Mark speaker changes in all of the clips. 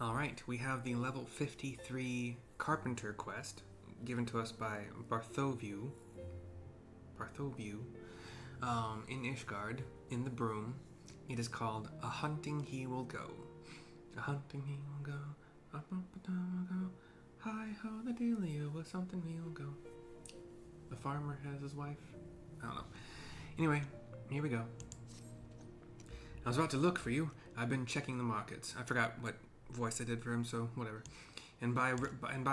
Speaker 1: Alright, we have the level 53 Carpenter quest given to us by Barthovieu in Ishgard, in the Broom. It is called A Hunting He Will Go. A hunting he will go, up and go. Hi-ho, the dealio, with something he will go. The farmer has his wife. I don't know. Anyway, here we go. I was about to look for you. I've been checking the markets. I forgot what voice I did for him, so whatever. And by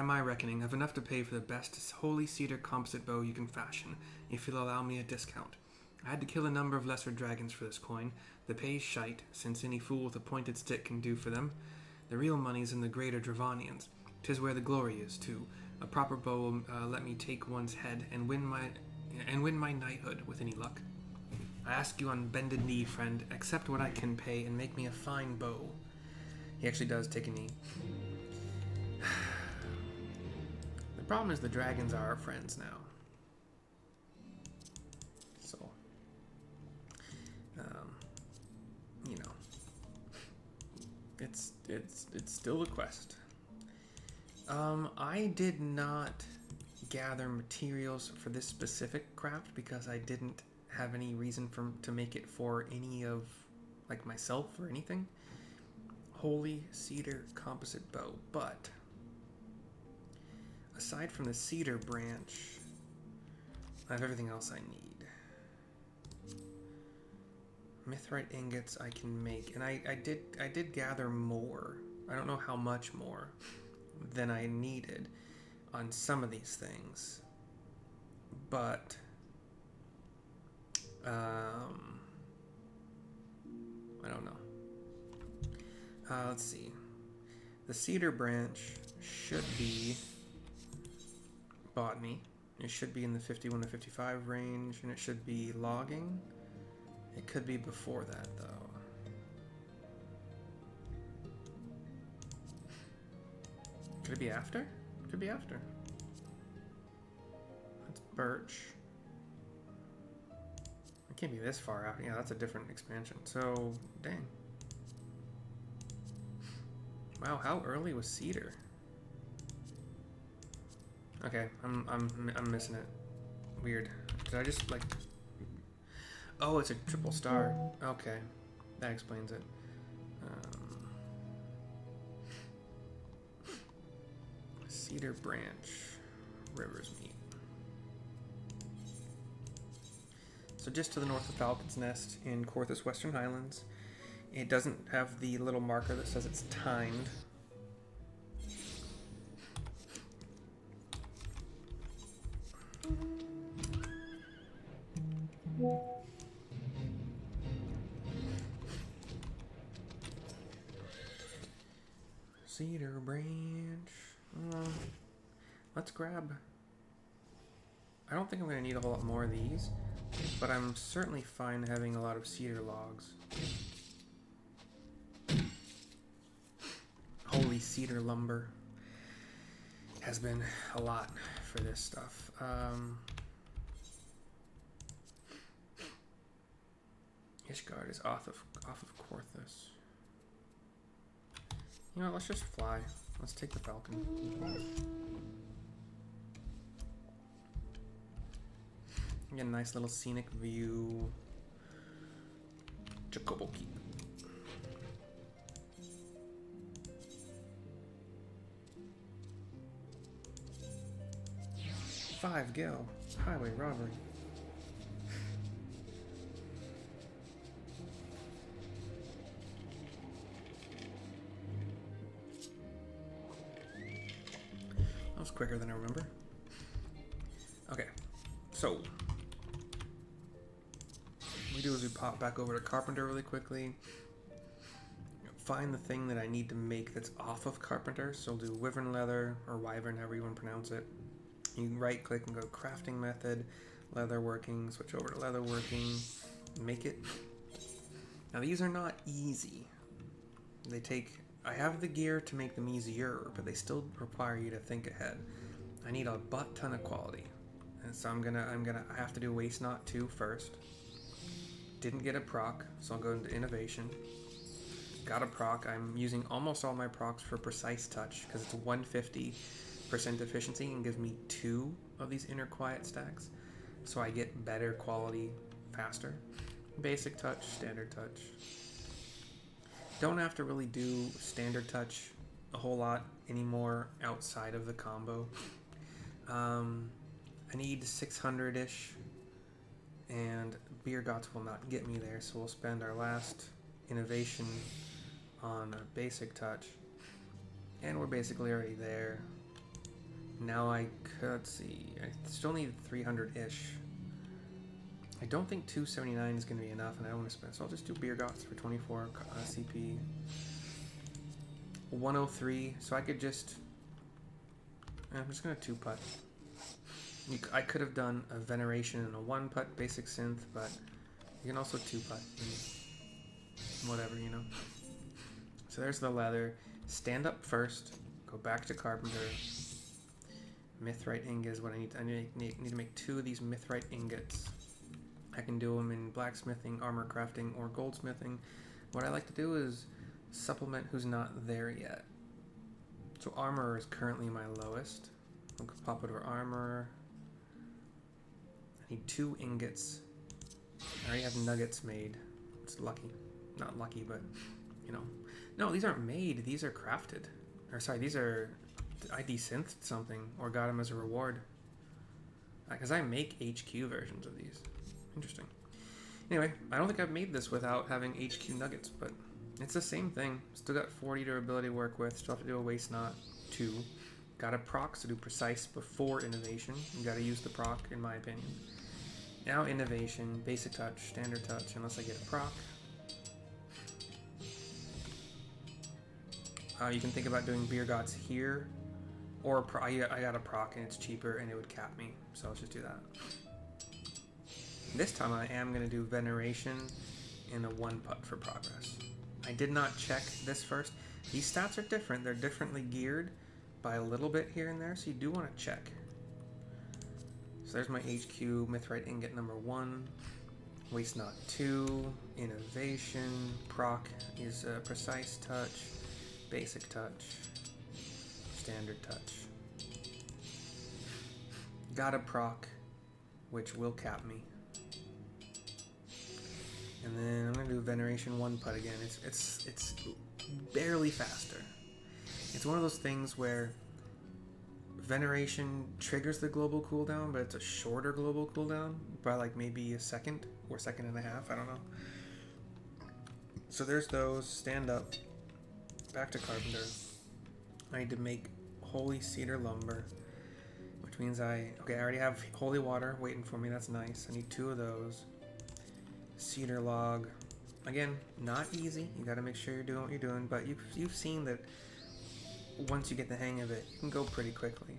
Speaker 1: my reckoning, I've enough to pay for the best Holy Cedar Composite Bow you can fashion, if you'll allow me a discount. I had to kill a number of lesser dragons for this coin. The pay's shite, since any fool with a pointed stick can do for them. The real money's in the greater Dravanians. 'Tis where the glory is, too. A proper bow will let me take one's head and win my knighthood with any luck. I ask you on bended knee, friend, accept what I can pay and make me a fine bow. He actually does take a knee. The problem is the dragons are our friends now. So, you know, it's still a quest. I did not gather materials for this specific craft because I didn't have any reason to make it for any of, like, myself or anything. Holy Cedar Composite Bow, but aside from the cedar branch, I have everything else I need. Mithrite ingots I can make, and I did gather more. I don't know how much more than I needed on some of these things, but I don't know. Let's see. The cedar branch should be botany. It should be in the 51 to 55 range, and it should be logging. It could be before that, though. Could it be after? Could be after. That's birch. It can't be this far out. Yeah, that's a different expansion. So, dang. Wow, how early was cedar? Okay, I'm missing it. Weird. Did I just like? Oh, it's a triple star. Okay, that explains it. Cedar branch, River's Meet. So just to the north of Falcon's Nest in Corthus Western Highlands. It doesn't have the little marker that says it's timed. Cedar branch. Let's grab... I don't think I'm going to need a whole lot more of these, but I'm certainly fine having a lot of cedar logs. Holy Cedar lumber has been a lot for this stuff. Ishgard is off of Corthus. You know, let's just fly. Let's take the falcon. Get a nice little scenic view. Jacobo Keep. 5 Gil. Highway robbery. That was quicker than I remember. Okay, so what we do is we pop back over to Carpenter really quickly. Find the thing that I need to make that's off of Carpenter. So we'll do wyvern leather, or wyvern, however you want to pronounce it. You can right click and go crafting method, leatherworking, switch over to leatherworking, make it. Now these are not easy. They take, I have the gear to make them easier, but they still require you to think ahead. I need a butt ton of quality. And so I have to do waste not 2 first. Didn't get a proc, so I'll go into innovation. Got a proc. I'm using almost all my procs for precise touch because it's 150% efficiency and gives me 2 of these inner quiet stacks. So I get better quality faster. Basic touch, standard touch. Don't have to really do standard touch a whole lot anymore outside of the combo. I need 600-ish, and Beer Gots will not get me there, so we'll spend our last innovation on a basic touch, and we're basically already there. Now I could see, I still need 300-ish. I don't think 279 is going to be enough, and I don't want to spend, so I'll just do Beer Gots for 24 CP. 103, so I could just, I'm just going to 2-putt. I could have done a Veneration and a 1-putt basic synth, but you can also 2-putt and whatever, you know. So there's the leather. Stand up first, go back to Carpenter. Mithrite ingot is what I need. I need to make 2 of these Mithrite ingots. I can do them in blacksmithing, armor crafting, or goldsmithing. What I like to do is supplement who's not there yet. So armor is currently my lowest. I'll pop it over armor. I need 2 ingots. I already have nuggets made. It's lucky. Not lucky, but, you know. No, these aren't made. These are crafted. Or sorry, these are... I desynthed something or got them as a reward. Because I make HQ versions of these. Interesting. Anyway, I don't think I've made this without having HQ nuggets, but it's the same thing. Still got 40 durability to work with. Still have to do a waste knot 2. Got a proc to do precise before innovation. You got to use the proc, in my opinion. Now innovation, basic touch, standard touch, unless I get a proc. You can think about doing Beer Gots here, or I got a proc and it's cheaper and it would cap me, so let's just do that. This time I am going to do Veneration and a 1-putt for progress. I did not check this first. These stats are different. They're differently geared by a little bit here and there, so you do want to check. So there's my HQ Mithrite ingot number 1. Waste knot 2. Innovation. Proc is precise touch. Basic touch. Standard touch. Got a proc, which will cap me. And then I'm gonna do Veneration 1-putt again. It's barely faster. It's one of those things where Veneration triggers the global cooldown, but it's a shorter global cooldown by like maybe a second or second and a half. I don't know. So there's those. Stand up. Back to Carpenter. I need to make Holy Cedar lumber, which means I already have holy water waiting for me. That's nice. I need 2 of those. Cedar log. Again, not easy. You got to make sure you're doing what you're doing, but you've seen that once you get the hang of it, you can go pretty quickly.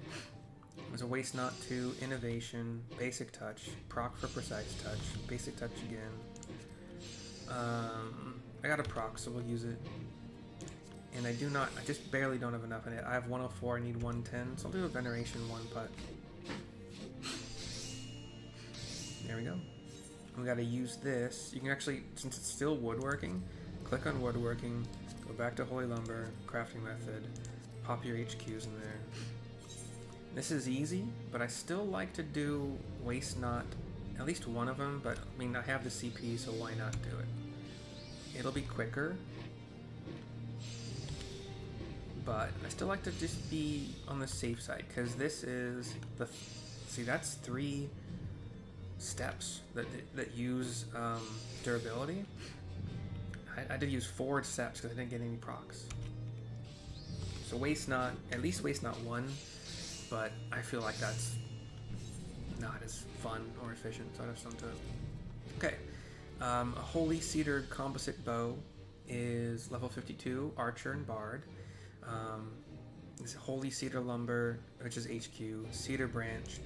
Speaker 1: There's a waste knot 2, innovation, basic touch, proc for precise touch, basic touch again. I got a proc, so we'll use it. And I just barely don't have enough in it. I have 104, I need 110, so I'll do a Veneration 1-putt. There we go. We gotta use this. You can actually, since it's still woodworking, click on woodworking, go back to Holy Lumber, crafting method, pop your HQs in there. This is easy, but I still like to do waste knot, at least one of them, but I mean, I have the CP, so why not do it? It'll be quicker, but I still like to just be on the safe side, because this is the, see, that's 3 steps that use durability. I did use 4 steps because I didn't get any procs. So waste knot, at least waste knot 1, but I feel like that's not as fun or efficient, so I have some to it. Okay, a Holy Cedar Composite Bow is level 52, Archer and Bard. This Holy Cedar Lumber, which is HQ, Cedar Branch,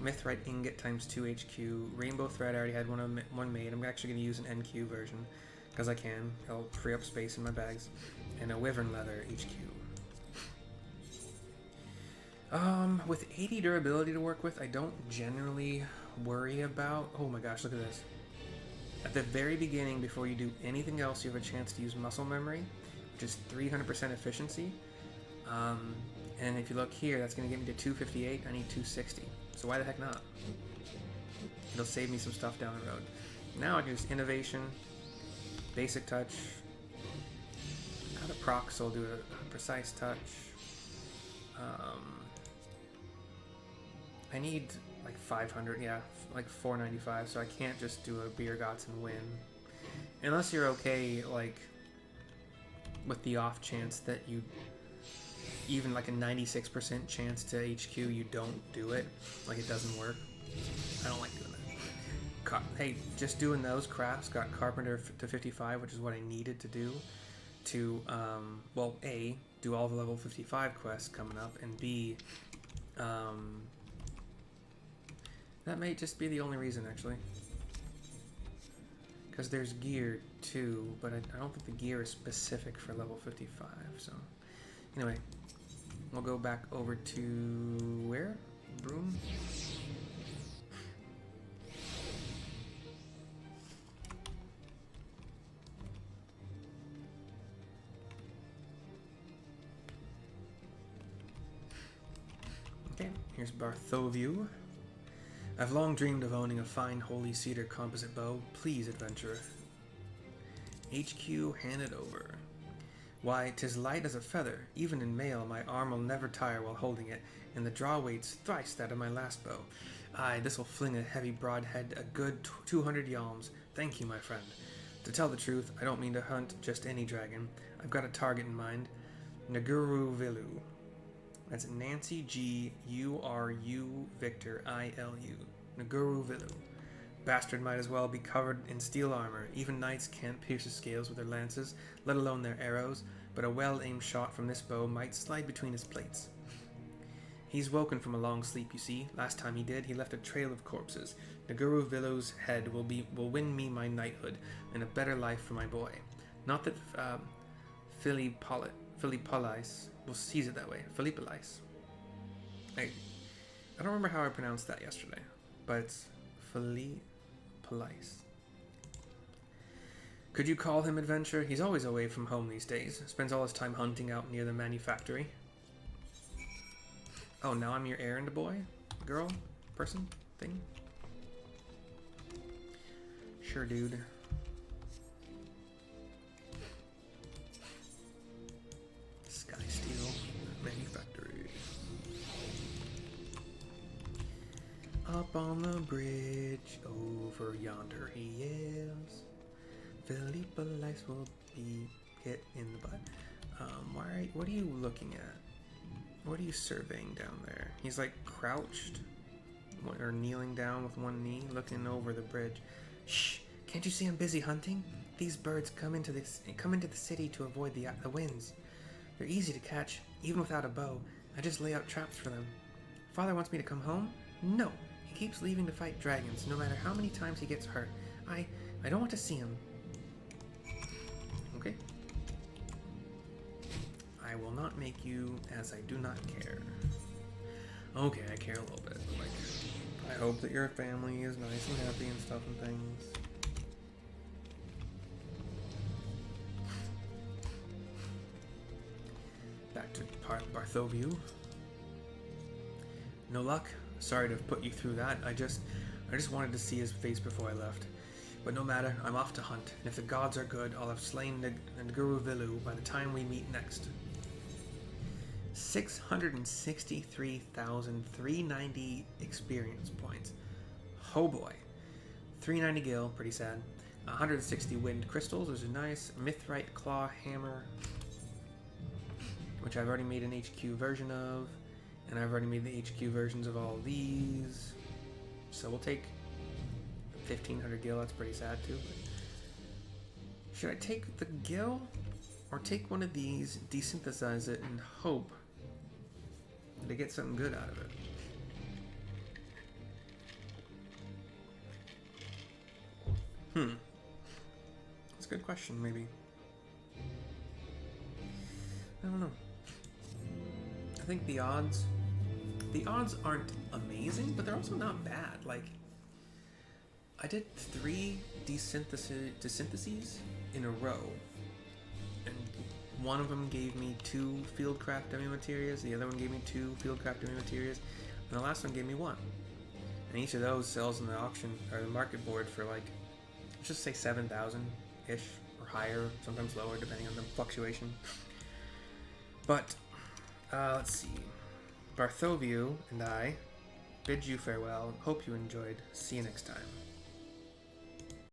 Speaker 1: Mithrite Ingot times 2 HQ, Rainbow Thread, I already had one made. I'm actually going to use an NQ version, because I can. It'll free up space in my bags. And a Wyvern Leather HQ. With 80 durability to work with, I don't generally worry about... Oh my gosh, look at this. At the very beginning, before you do anything else, you have a chance to use muscle memory. which is 300% efficiency. And if you look here, that's going to get me to 258. I need 260. So why the heck not? It'll save me some stuff down the road. Now I can use innovation, basic touch, out of proc, so I'll do a precise touch. I need like 500, yeah, like 495, so I can't just do a Beer Gots and win. Unless you're okay, like, with the off chance that you, even like a 96% chance to HQ, you don't do it, like it doesn't work. I don't like doing that. Hey, just doing those crafts got Carpenter to 55, which is what I needed to do to, well, A, do all the level 55 quests coming up, and B, that may just be the only reason, actually. Because there's gear, too, but I don't think the gear is specific for level 55, so... Anyway, we'll go back over to... where? Broom? Okay, here's Barthovieu. I've long dreamed of owning a fine Holy Cedar Composite Bow. Please, adventurer. HQ, hand it over. Why, 'tis light as a feather. Even in mail, my arm will never tire while holding it, and the draw weight's thrice that of my last bow. Aye, this'll fling a heavy broadhead a good 200 yalms. Thank you, my friend. To tell the truth, I don't mean to hunt just any dragon. I've got a target in mind. Naguru-Vilu. That's Nancy G. U-R-U Victor I-L-U. Naguru-Vilu. Bastard might as well be covered in steel armor. Even knights can't pierce his scales with their lances, let alone their arrows, but a well-aimed shot from this bow might slide between his plates. He's woken from a long sleep, you see. Last time he did, he left a trail of corpses. Naguru-Vilu's head will win me my knighthood and a better life for my boy. Not that Philippolais will seize it that way. Philippolais. I don't remember how I pronounced that yesterday, but it's Philippolais. Could you call him adventure? He's always away from home these days. Spends all his time hunting out near the manufactory. Oh, now I'm your errand boy? Girl? Person? Thing? Sure, dude. Sky Steel Manufactory. Up on the bridge, over yonder he is. Philippolais will be hit in the butt. What are you looking at? What are you surveying down there? He's like crouched or kneeling down with one knee, looking over the bridge. Shh! Can't you see I'm busy hunting? These birds come into the city to avoid the winds. They're easy to catch, even without a bow. I just lay out traps for them. Father wants me to come home? No! He keeps leaving to fight dragons, no matter how many times he gets hurt. I don't want to see him. Okay. I will not make you as I do not care. Okay, I care a little bit. But like, I hope that your family is nice and happy and stuff and things. Back to Barthovieu. No luck? Sorry to have put you through that. I just wanted to see his face before I left. But no matter, I'm off to hunt, and if the gods are good, I'll have slain Naguru-Vilu by the time we meet next. 663,390 experience points. Oh boy. 390 gil, pretty sad. 160 wind crystals, which is nice. Mithrite claw hammer, which I've already made an HQ version of, and I've already made the HQ versions of all these. So we'll take 1,500 gil. That's pretty sad too. But should I take the gil or take one of these, desynthesize it, and hope that I get something good out of it? That's a good question, maybe. I don't know. I think the odds aren't amazing, but they're also not bad. Like, I did 3 desyntheses in a row, and One of them gave me 2 Fieldcraft Demi Materials, the other one gave me 2 Fieldcraft Demi Materials, and the last one gave me 1. And each of those sells in the auction or the market board for like, let's just say 7,000-ish or higher, sometimes lower depending on the fluctuation. But let's see. Barthovieu and I bid you farewell. Hope you enjoyed. See you next time.